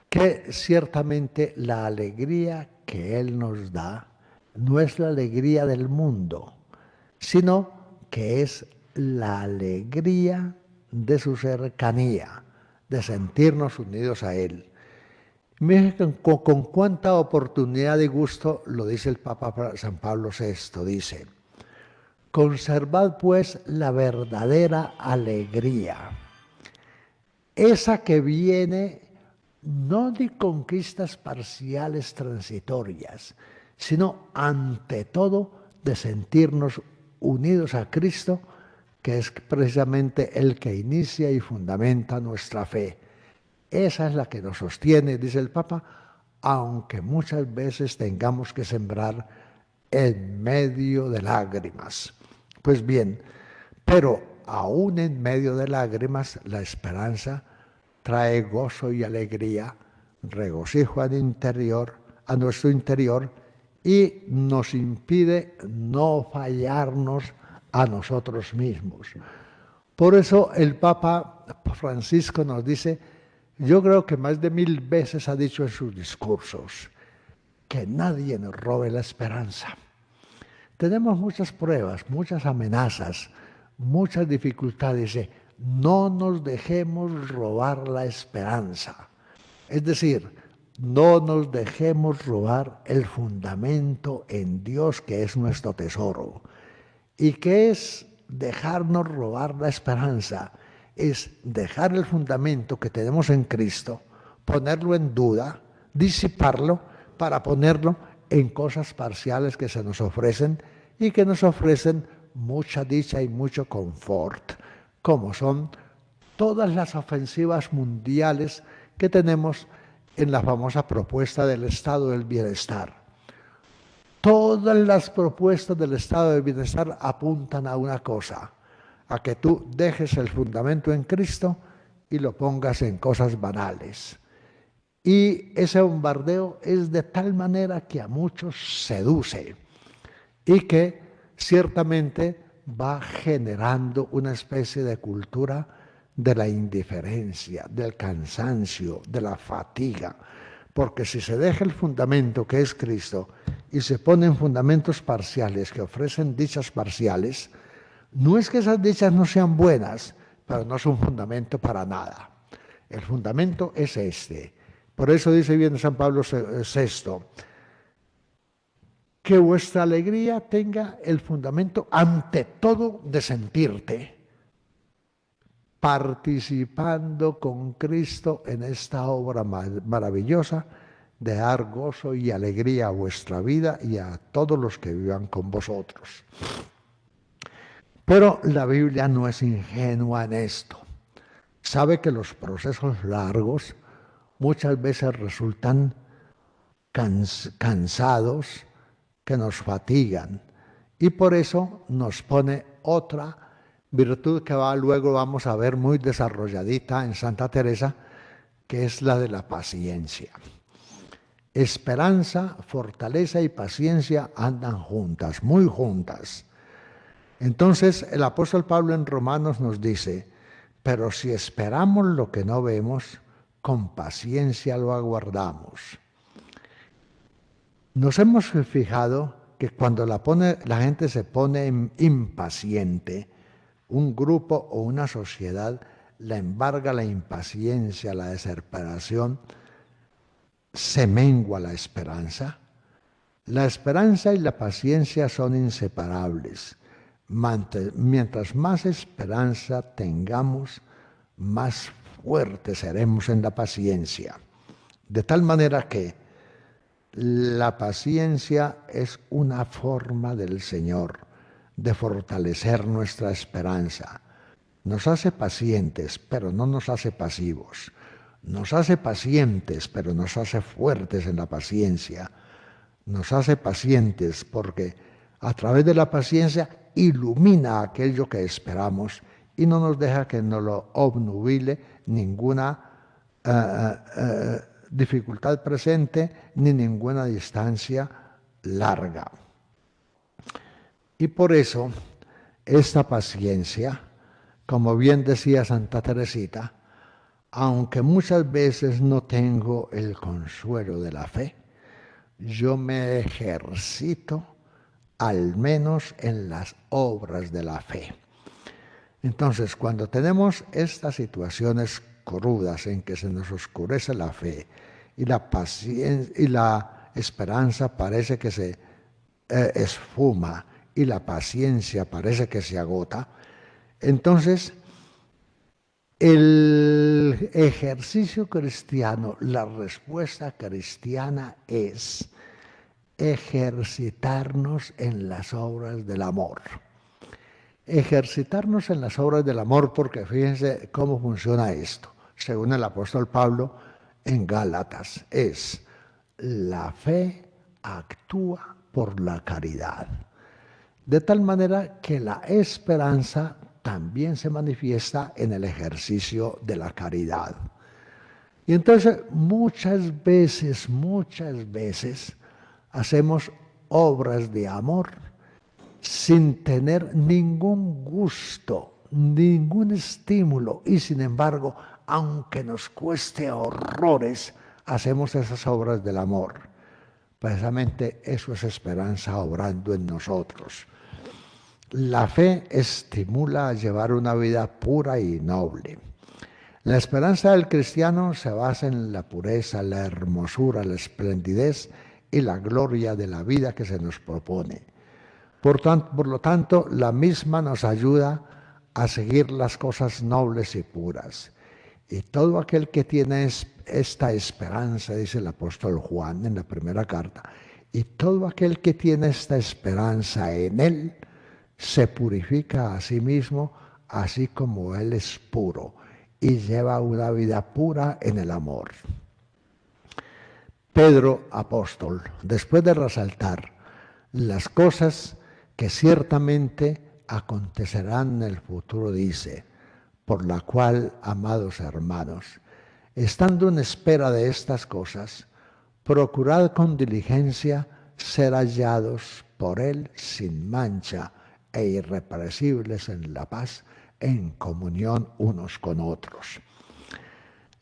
que ciertamente la alegría que Él nos da no es la alegría del mundo, sino que es la alegría de su cercanía, de sentirnos unidos a Él. Miren con cuánta oportunidad y gusto lo dice el Papa San Pablo VI, dice, conservad pues la verdadera alegría, esa que viene no de conquistas parciales transitorias, sino ante todo de sentirnos unidos a Cristo, que es precisamente el que inicia y fundamenta nuestra fe. Esa es la que nos sostiene, dice el Papa, aunque muchas veces tengamos que sembrar en medio de lágrimas. Pues bien, pero aún en medio de lágrimas, la esperanza trae gozo y alegría, regocijo al interior, a nuestro interior, y nos impide no fallarnos a nosotros mismos. Por eso el Papa Francisco nos dice, yo creo que más de 1000 veces ha dicho en sus discursos, que nadie nos robe la esperanza. Tenemos muchas pruebas, muchas amenazas, muchas dificultades. Dice, no nos dejemos robar la esperanza. Es decir, no nos dejemos robar el fundamento en Dios, que es nuestro tesoro. ¿Y qué es dejarnos robar la esperanza? Es dejar el fundamento que tenemos en Cristo, ponerlo en duda, disiparlo para ponerlo en cosas parciales que se nos ofrecen y que nos ofrecen mucha dicha y mucho confort, como son todas las ofensivas mundiales que tenemos en la famosa propuesta del estado del bienestar. Todas las propuestas del estado del bienestar apuntan a una cosa, a que tú dejes el fundamento en Cristo y lo pongas en cosas banales. Y ese bombardeo es de tal manera que a muchos seduce y que ciertamente va generando una especie de cultura de la indiferencia, del cansancio, de la fatiga. Porque si se deja el fundamento que es Cristo y se ponen fundamentos parciales que ofrecen dichas parciales, no es que esas dichas no sean buenas, pero no es un fundamento para nada. El fundamento es este. Por eso dice bien San Pablo VI, que vuestra alegría tenga el fundamento ante todo de sentirte, participando con Cristo en esta obra maravillosa de dar gozo y alegría a vuestra vida y a todos los que vivan con vosotros. Pero la Biblia no es ingenua en esto. Sabe que los procesos largos muchas veces resultan cansados, que nos fatigan, y por eso nos pone otra virtud que luego vamos a ver muy desarrolladita en Santa Teresa, que es la de la paciencia. Esperanza, fortaleza y paciencia andan juntas, muy juntas. Entonces el apóstol Pablo en Romanos nos dice, pero si esperamos lo que no vemos, con paciencia lo aguardamos. Nos hemos fijado que cuando la gente se pone impaciente, un grupo o una sociedad la embarga la impaciencia, la desesperación, se mengua la esperanza. La esperanza y la paciencia son inseparables. Mientras más esperanza tengamos, más fuertes seremos en la paciencia. De tal manera que la paciencia es una forma del Señor de fortalecer nuestra esperanza. Nos hace pacientes, pero no nos hace pasivos. Nos hace pacientes, pero nos hace fuertes en la paciencia. Nos hace pacientes porque a través de la paciencia ilumina aquello que esperamos y no nos deja que nos lo obnubile ninguna dificultad presente ni ninguna distancia larga. Y por eso esta paciencia, como bien decía Santa Teresita, aunque muchas veces no tengo el consuelo de la fe, yo me ejercito al menos en las obras de la fe. Entonces, cuando tenemos estas situaciones crudas en que se nos oscurece la fe y la paciencia y la esperanza parece que se esfuma y la paciencia parece que se agota, entonces el ejercicio cristiano, la respuesta cristiana es ejercitarnos en las obras del amor. Ejercitarnos en las obras del amor, porque fíjense cómo funciona esto. Según el apóstol Pablo en Gálatas, es la fe actúa por la caridad. De tal manera que la esperanza también se manifiesta en el ejercicio de la caridad. Y entonces muchas veces hacemos obras de amor sin tener ningún gusto, ningún estímulo, y sin embargo, aunque nos cueste horrores, hacemos esas obras del amor. Precisamente eso es esperanza obrando en nosotros. La fe estimula a llevar una vida pura y noble. La esperanza del cristiano se basa en la pureza, la hermosura, la esplendidez y la gloria de la vida que se nos propone. Por lo tanto, la misma nos ayuda a seguir las cosas nobles y puras. Y todo aquel que tiene esta esperanza, dice el apóstol Juan en la primera carta, y todo aquel que tiene esta esperanza en él, se purifica a sí mismo, así como él es puro, y lleva una vida pura en el amor. Pedro, apóstol, después de resaltar las cosas que ciertamente acontecerán en el futuro, dice, por la cual, amados hermanos, estando en espera de estas cosas, procurad con diligencia ser hallados por Él sin mancha e irrepresibles en la paz, en comunión unos con otros.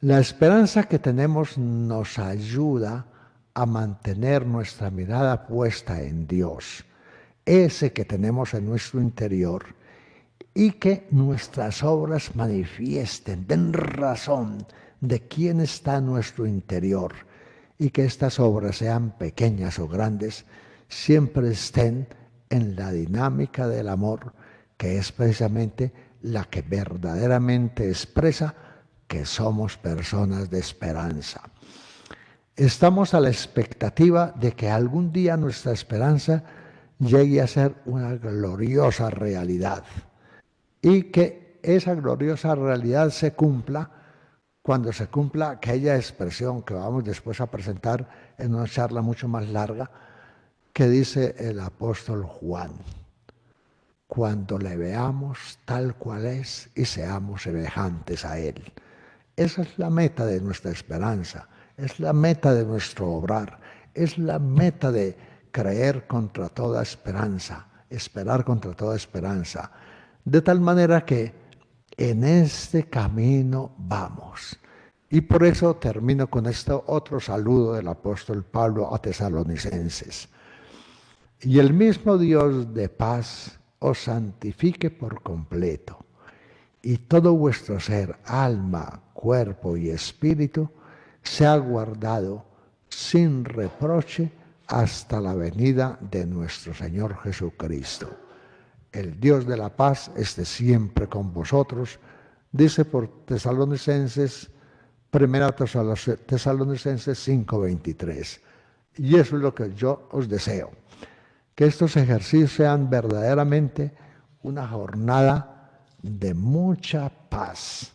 La esperanza que tenemos nos ayuda a mantener nuestra mirada puesta en Dios, ese que tenemos en nuestro interior, y que nuestras obras manifiesten, den razón de quién está en nuestro interior, y que estas obras, sean pequeñas o grandes, siempre estén en la dinámica del amor, que es precisamente la que verdaderamente expresa que somos personas de esperanza. Estamos a la expectativa de que algún día nuestra esperanza llegue a ser una gloriosa realidad y que esa gloriosa realidad se cumpla cuando se cumpla aquella expresión que vamos después a presentar en una charla mucho más larga, que dice el apóstol Juan: cuando le veamos tal cual es y seamos semejantes a Él. Esa es la meta de nuestra esperanza, es la meta de nuestro obrar, es la meta de creer contra toda esperanza, esperar contra toda esperanza, de tal manera que en este camino vamos. Y por eso termino con este otro saludo del apóstol Pablo a Tesalonicenses. Y el mismo Dios de paz os santifique por completo, y todo vuestro ser, alma, cuerpo y espíritu, sea guardado sin reproche hasta la venida de nuestro Señor Jesucristo. El Dios de la paz esté siempre con vosotros, dice por Tesalonicenses, 1 Tesalonicenses 5:23. Y eso es lo que yo os deseo, que estos ejercicios sean verdaderamente una jornada de mucha paz,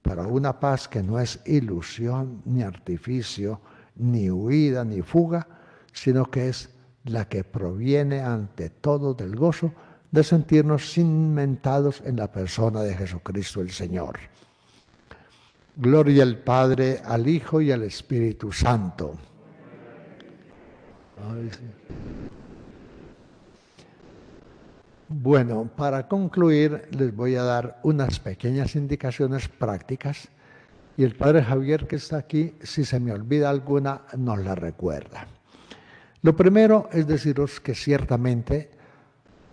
pero una paz que no es ilusión, ni artificio, ni huida, ni fuga, sino que es la que proviene ante todo del gozo de sentirnos cimentados en la persona de Jesucristo el Señor. Gloria al Padre, al Hijo y al Espíritu Santo. Ay, sí. Bueno, para concluir les voy a dar unas pequeñas indicaciones prácticas y el Padre Javier, que está aquí, si se me olvida alguna, nos la recuerda. Lo primero es deciros que ciertamente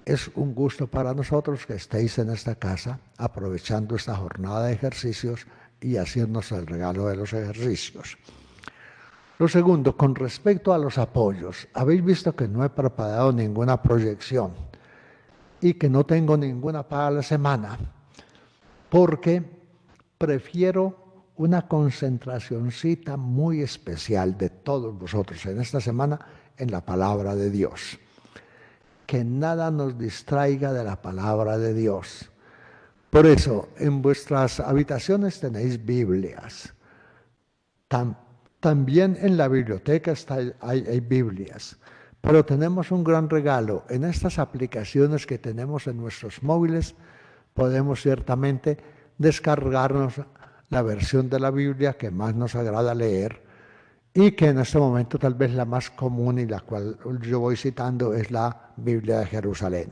es un gusto para nosotros que estéis en esta casa aprovechando esta jornada de ejercicios y haciéndonos el regalo de los ejercicios. Lo segundo, con respecto a los apoyos, habéis visto que no he preparado ninguna proyección y que no tengo ninguna para la semana, porque prefiero una concentracioncita muy especial de todos vosotros en esta semana en la palabra de Dios. Que nada nos distraiga de la palabra de Dios. Por eso, en vuestras habitaciones tenéis Biblias. También en la biblioteca hay Biblias. Pero tenemos un gran regalo. En estas aplicaciones que tenemos en nuestros móviles, podemos ciertamente descargarnos la versión de la Biblia que más nos agrada leer y que en este momento tal vez la más común y la cual yo voy citando es la Biblia de Jerusalén.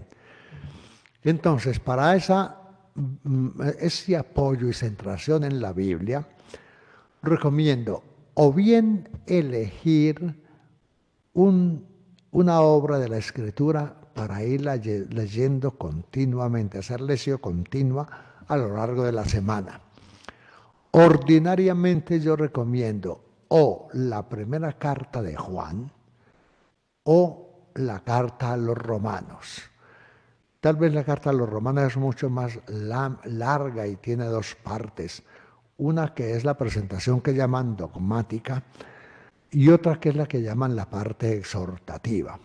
Entonces, para ese apoyo y centración en la Biblia, recomiendo o bien elegir una obra de la Escritura para irla leyendo continuamente, hacer lección continua a lo largo de la semana. Ordinariamente yo recomiendo o la primera carta de Juan o la carta a los Romanos. Tal vez la carta a los Romanos es mucho más larga y tiene dos partes. Una que es la presentación que llaman dogmática y otra que es la que llaman la parte exhortativa.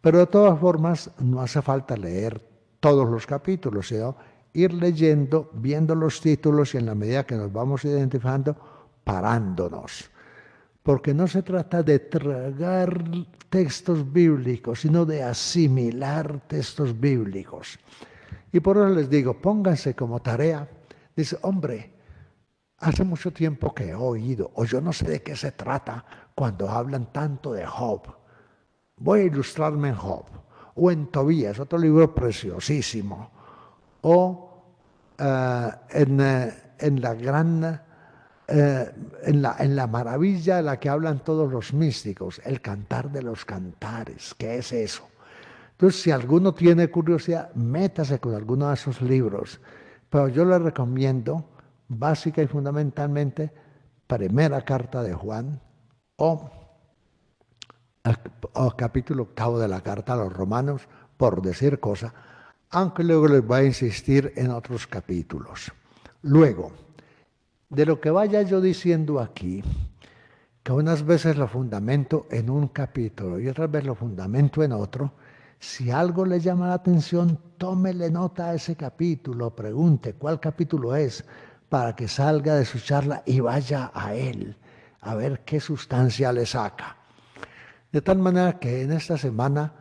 Pero de todas formas no hace falta leer todos los capítulos, sino ir leyendo, viendo los títulos y en la medida que nos vamos identificando, parándonos. Porque no se trata de tragar textos bíblicos, sino de asimilar textos bíblicos. Y por eso les digo, pónganse como tarea Dice, hombre, hace mucho tiempo que he oído, o yo no sé de qué se trata cuando hablan tanto de Job. Voy a ilustrarme en Job, o en Tobías, otro libro preciosísimo, o en la gran, en la maravilla de la que hablan todos los místicos, el cantar de los cantares. ¿Qué es eso? Entonces, si alguno tiene curiosidad, métase con alguno de esos libros. Pero yo le recomiendo, básica y fundamentalmente, primera carta de Juan o, o capítulo octavo de la carta a los romanos, por decir cosa, aunque luego les voy a insistir en otros capítulos. Luego, de lo que vaya yo diciendo aquí, que unas veces lo fundamento en un capítulo y otras veces lo fundamento en otro, si algo le llama la atención, tómele nota a ese capítulo, pregunte cuál capítulo es, para que salga de su charla y vaya a él, a ver qué sustancia le saca. De tal manera que en esta semana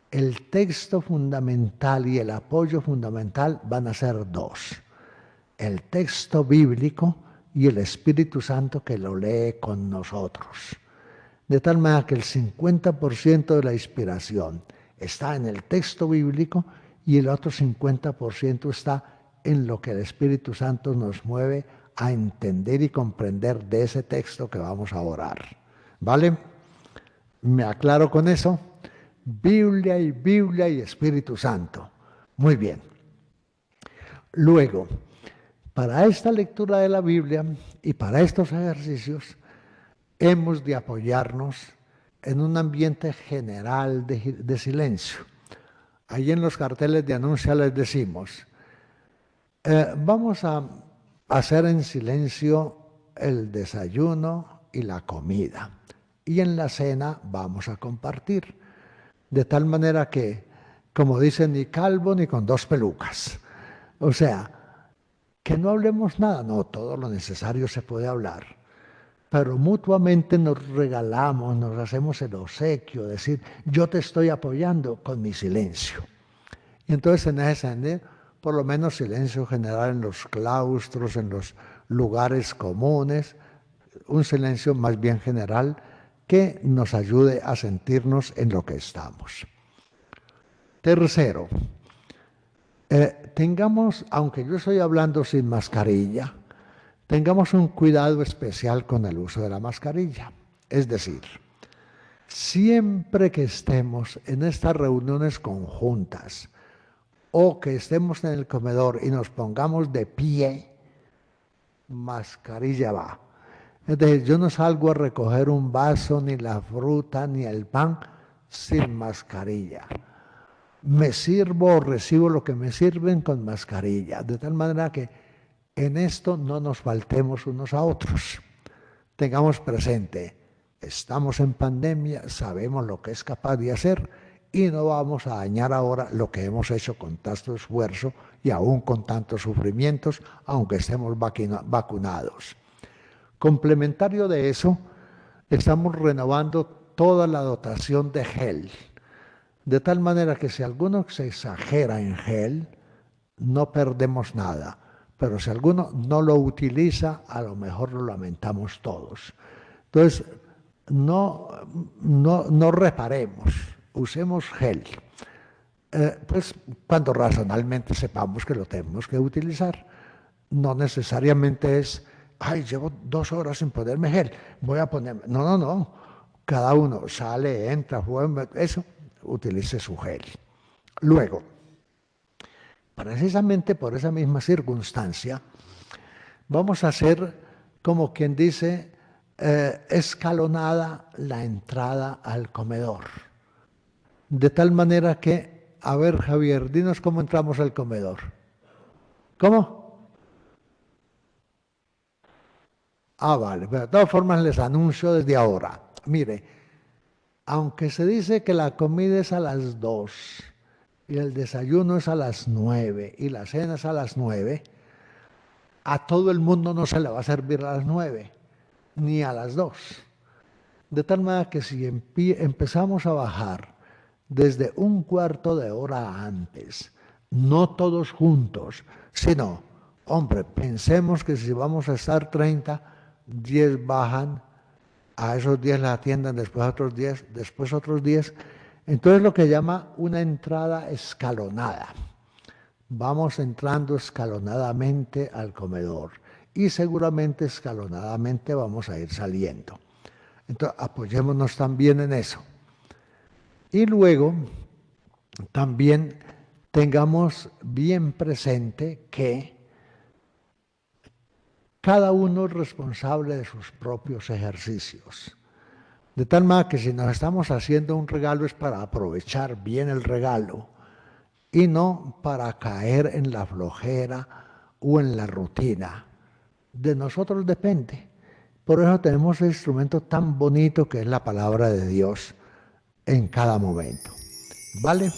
el texto fundamental y el apoyo fundamental van a ser dos: el texto bíblico y el Espíritu Santo que lo lee con nosotros. De tal manera que el 50% de la inspiración está en el texto bíblico y el otro 50% está en lo que el Espíritu Santo nos mueve a entender y comprender de ese texto que vamos a orar. ¿Vale? ¿Me aclaro con eso? Biblia y Espíritu Santo. Muy bien. Luego, para esta lectura de la Biblia y para estos ejercicios, hemos de apoyarnos en un ambiente general de silencio. Ahí en los carteles de anuncia les decimos, vamos a hacer en silencio el desayuno y la comida. Y en la cena vamos a compartir. De tal manera que, como dicen, ni calvo ni con dos pelucas. O sea, que no hablemos nada, no, todo lo necesario se puede hablar, pero mutuamente nos regalamos, nos hacemos el obsequio, decir, yo te estoy apoyando con mi silencio. Y entonces en ese sentido, por lo menos silencio general en los claustros, en los lugares comunes, un silencio más bien general que nos ayude a sentirnos en lo que estamos. Tercero, tengamos, aunque yo estoy hablando sin mascarilla, tengamos un cuidado especial con el uso de la mascarilla. Es decir, siempre que estemos en estas reuniones conjuntas o que estemos en el comedor y nos pongamos de pie, mascarilla va. Es decir, yo no salgo a recoger un vaso, ni la fruta, ni el pan sin mascarilla. Me sirvo o recibo lo que me sirven con mascarilla, de tal manera que en esto no nos faltemos unos a otros. Tengamos presente, estamos en pandemia, sabemos lo que es capaz de hacer y no vamos a dañar ahora lo que hemos hecho con tanto esfuerzo y aún con tantos sufrimientos, aunque estemos vacunados. Complementario de eso, estamos renovando toda la dotación de gel. De tal manera que si alguno se exagera en gel, no perdemos nada. Pero si alguno no lo utiliza, a lo mejor lo lamentamos todos. Entonces, no reparemos, usemos gel. Pues cuando razonablemente sepamos que lo tenemos que utilizar. No necesariamente es, ay, llevo 2 horas sin ponerme gel, voy a ponerme. No. Cada uno sale, entra, juega, eso. Utilice su gel. Luego, precisamente por esa misma circunstancia, vamos a hacer, como quien dice, escalonada la entrada al comedor. De tal manera que, a ver, Javier, dinos cómo entramos al comedor. ¿Cómo? Vale, pero de todas formas les anuncio desde ahora. Mire, aunque se dice que la comida es a las 2 y el desayuno es a las 9 y la cena es a las 9, a todo el mundo no se le va a servir a las 9 ni a las 2. De tal manera que si empezamos a bajar desde un cuarto de hora antes, no todos juntos, sino Hombre, pensemos que si vamos a estar 30, 10 bajan, a esos 10 la atiendan, después otros 10, después otros 10. Entonces lo que llama una entrada escalonada. Vamos entrando escalonadamente al comedor y seguramente escalonadamente vamos a ir saliendo. Entonces apoyémonos también en eso. Y luego también tengamos bien presente que cada uno es responsable de sus propios ejercicios. De tal manera que si nos estamos haciendo un regalo es para aprovechar bien el regalo y no para caer en la flojera o en la rutina. De nosotros depende. Por eso tenemos ese instrumento tan bonito que es la palabra de Dios en cada momento. ¿Vale?